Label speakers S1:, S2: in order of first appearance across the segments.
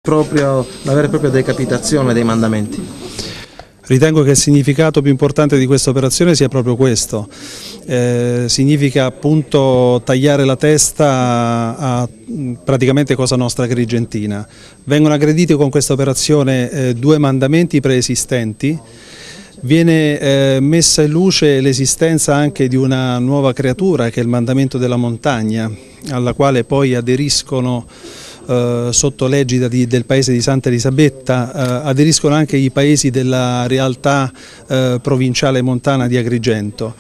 S1: proprio la vera e propria decapitazione dei mandamenti.
S2: Ritengo che il significato più importante di questa operazione sia proprio questo, significa appunto tagliare la testa a praticamente Cosa Nostra Agrigentina. Vengono aggrediti con questa operazione due mandamenti preesistenti, viene messa in luce l'esistenza anche di una nuova creatura che è il mandamento della montagna, alla quale poi aderiscono sotto l'egida del paese di Santa Elisabetta, aderiscono anche i paesi della realtà provinciale montana di Agrigento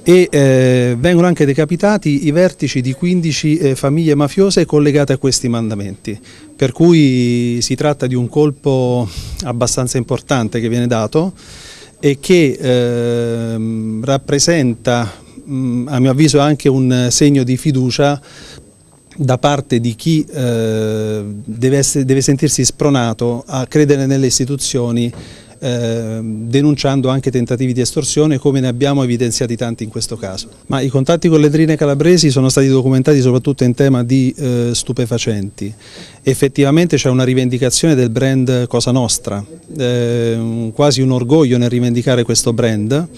S2: e vengono anche decapitati i vertici di 15 famiglie mafiose collegate a questi mandamenti, per cui si tratta di un colpo abbastanza importante che viene dato e che rappresenta a mio avviso anche un segno di fiducia da parte di chi deve sentirsi spronato a credere nelle istituzioni, denunciando anche tentativi di estorsione, come ne abbiamo evidenziati tanti in questo caso. Ma i contatti con le drine calabresi sono stati documentati soprattutto in tema di stupefacenti. Effettivamente c'è una rivendicazione del brand Cosa Nostra, quasi un orgoglio nel rivendicare questo brand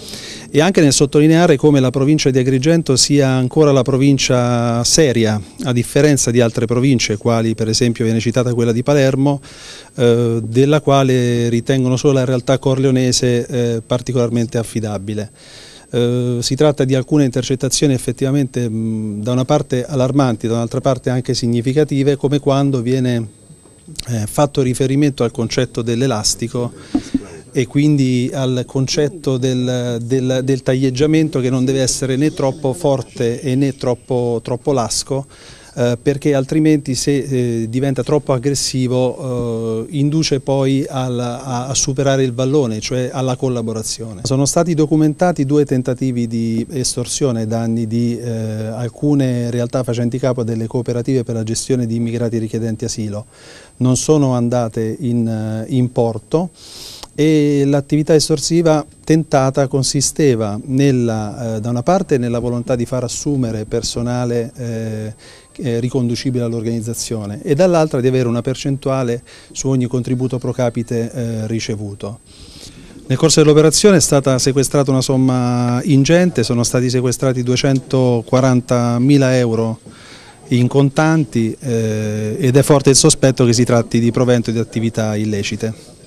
S2: e anche nel sottolineare come la provincia di Agrigento sia ancora la provincia seria, a differenza di altre province, quali per esempio viene citata quella di Palermo, della quale ritengono solo la realtà corleonese particolarmente affidabile. Si tratta di alcune intercettazioni effettivamente da una parte allarmanti, da un'altra parte anche significative, come quando viene fatto riferimento al concetto dell'elastico e quindi al concetto del taglieggiamento, che non deve essere né troppo forte e né troppo lasco, perché altrimenti se diventa troppo aggressivo induce poi a superare il vallone, cioè alla collaborazione. Sono stati documentati due tentativi di estorsione ai danni di alcune realtà facenti capo a delle cooperative per la gestione di immigrati richiedenti asilo. Non sono andate in porto e l'attività estorsiva tentata consisteva da una parte nella volontà di far assumere personale riconducibile all'organizzazione e dall'altra di avere una percentuale su ogni contributo pro capite ricevuto. Nel corso dell'operazione è stata sequestrata una somma ingente, sono stati sequestrati 240.000 euro in contanti ed è forte il sospetto che si tratti di provento di attività illecite.